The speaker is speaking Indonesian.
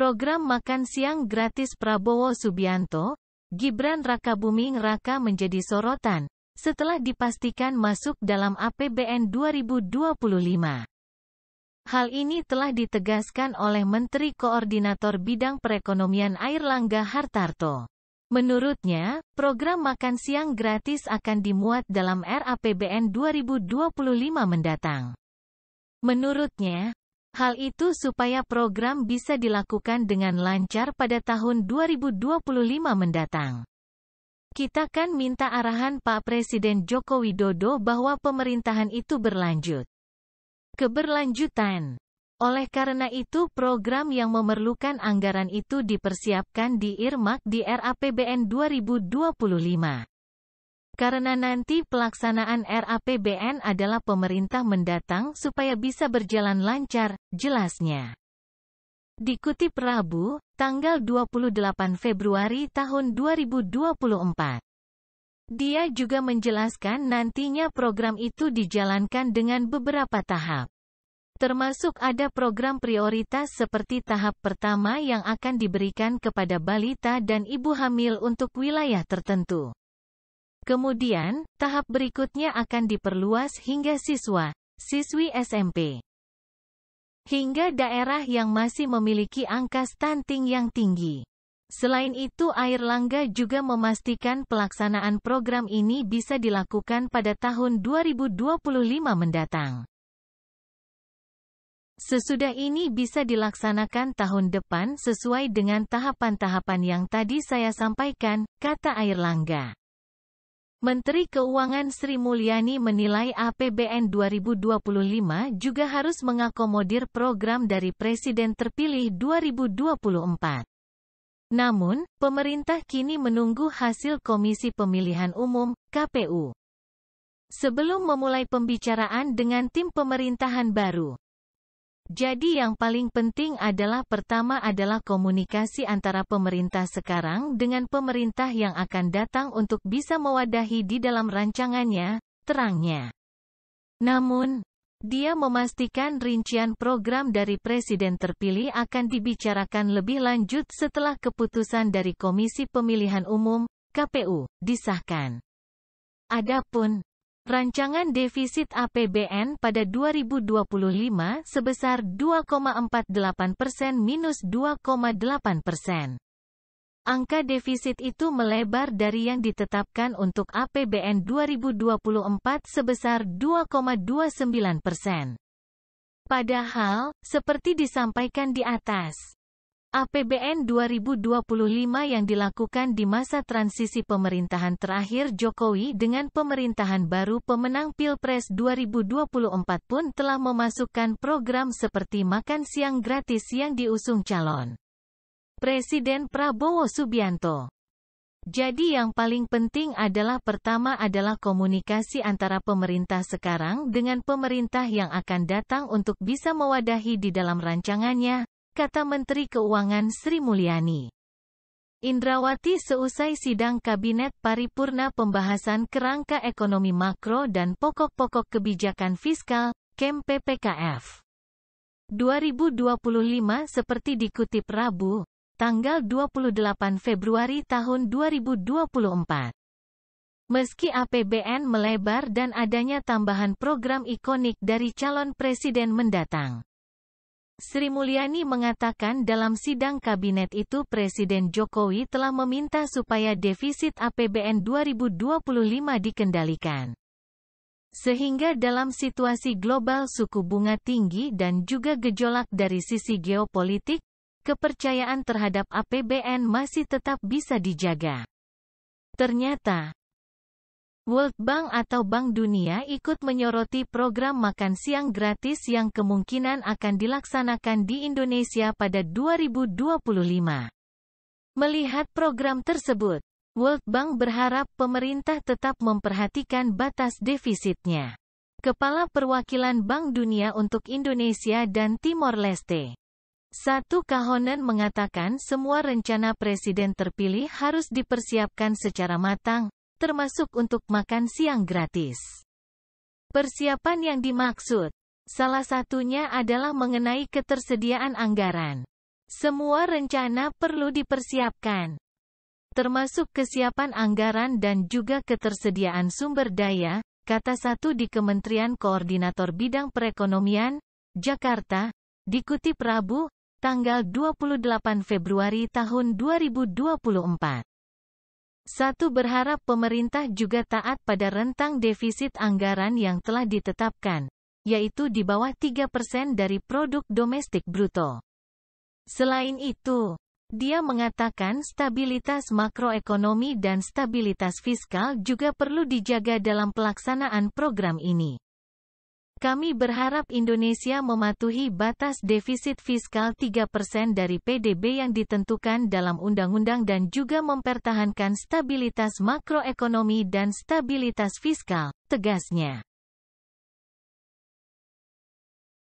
Program makan siang gratis Prabowo Subianto, Gibran Rakabuming Raka menjadi sorotan, setelah dipastikan masuk dalam APBN 2025. Hal ini telah ditegaskan oleh Menteri Koordinator Bidang Perekonomian Airlangga Hartarto. Menurutnya, program makan siang gratis akan dimuat dalam RAPBN 2025 mendatang. Menurutnya, hal itu supaya program bisa dilakukan dengan lancar pada tahun 2025 mendatang. Kita kan minta arahan Pak Presiden Joko Widodo bahwa pemerintahan itu berlanjut. Keberlanjutan. Oleh karena itu program yang memerlukan anggaran itu dipersiapkan di-earmark di RAPBN 2025. Karena nanti pelaksanaan RAPBN adalah pemerintah mendatang supaya bisa berjalan lancar, jelasnya. Dikutip Rabu, tanggal 28 Februari tahun 2024. Dia juga menjelaskan nantinya program itu dijalankan dengan beberapa tahap. Termasuk ada program prioritas seperti tahap pertama yang akan diberikan kepada balita dan ibu hamil untuk wilayah tertentu. Kemudian, tahap berikutnya akan diperluas hingga siswa-siswi SMP. Hingga daerah yang masih memiliki angka stunting yang tinggi. Selain itu Airlangga juga memastikan pelaksanaan program ini bisa dilakukan pada tahun 2025 mendatang. Sesudah ini bisa dilaksanakan tahun depan sesuai dengan tahapan-tahapan yang tadi saya sampaikan, kata Airlangga. Menteri Keuangan Sri Mulyani menilai APBN 2025 juga harus mengakomodir program dari Presiden terpilih 2024. Namun, pemerintah kini menunggu hasil Komisi Pemilihan Umum, KPU. Sebelum memulai pembicaraan dengan tim pemerintahan baru. Jadi yang paling penting adalah pertama adalah komunikasi antara pemerintah sekarang dengan pemerintah yang akan datang untuk bisa mewadahi di dalam rancangannya, terangnya. Namun, dia memastikan rincian program dari Presiden terpilih akan dibicarakan lebih lanjut setelah keputusan dari Komisi Pemilihan Umum, KPU, disahkan. Adapun rancangan defisit APBN pada 2025 sebesar 2,48% minus 2,8%. Angka defisit itu melebar dari yang ditetapkan untuk APBN 2024 sebesar 2,29%. Padahal, seperti disampaikan di atas, APBN 2025 yang dilakukan di masa transisi pemerintahan terakhir Jokowi dengan pemerintahan baru pemenang Pilpres 2024 pun telah memasukkan program seperti makan siang gratis yang diusung calon Presiden Prabowo Subianto. Jadi yang paling penting adalah pertama adalah komunikasi antara pemerintah sekarang dengan pemerintah yang akan datang untuk bisa mewadahi di dalam rancangannya, kata Menteri Keuangan Sri Mulyani. Indrawati seusai sidang Kabinet Paripurna pembahasan kerangka ekonomi makro dan pokok-pokok kebijakan fiskal, KEM PPKF 2025 seperti dikutip Rabu, tanggal 28 Februari tahun 2024. Meski APBN melebar dan adanya tambahan program ikonik dari calon presiden mendatang, Sri Mulyani mengatakan dalam sidang kabinet itu Presiden Jokowi telah meminta supaya defisit APBN 2025 dikendalikan. Sehingga dalam situasi global suku bunga tinggi dan juga gejolak dari sisi geopolitik, kepercayaan terhadap APBN masih tetap bisa dijaga. Ternyata, World Bank atau Bank Dunia ikut menyoroti program makan siang gratis yang kemungkinan akan dilaksanakan di Indonesia pada 2025. Melihat program tersebut, World Bank berharap pemerintah tetap memperhatikan batas defisitnya. Kepala Perwakilan Bank Dunia untuk Indonesia dan Timor Leste, Satu Kahonen mengatakan semua rencana presiden terpilih harus dipersiapkan secara matang, termasuk untuk makan siang gratis. Persiapan yang dimaksud, salah satunya adalah mengenai ketersediaan anggaran. Semua rencana perlu dipersiapkan, termasuk kesiapan anggaran dan juga ketersediaan sumber daya, kata satu di Kementerian Koordinator Bidang Perekonomian, Jakarta, dikutip Rabu, tanggal 28 Februari tahun 2024. Satu berharap pemerintah juga taat pada rentang defisit anggaran yang telah ditetapkan, yaitu di bawah 3% dari produk domestik bruto. Selain itu, dia mengatakan stabilitas makroekonomi dan stabilitas fiskal juga perlu dijaga dalam pelaksanaan program ini. Kami berharap Indonesia mematuhi batas defisit fiskal 3% dari PDB yang ditentukan dalam undang-undang dan juga mempertahankan stabilitas makroekonomi dan stabilitas fiskal, tegasnya.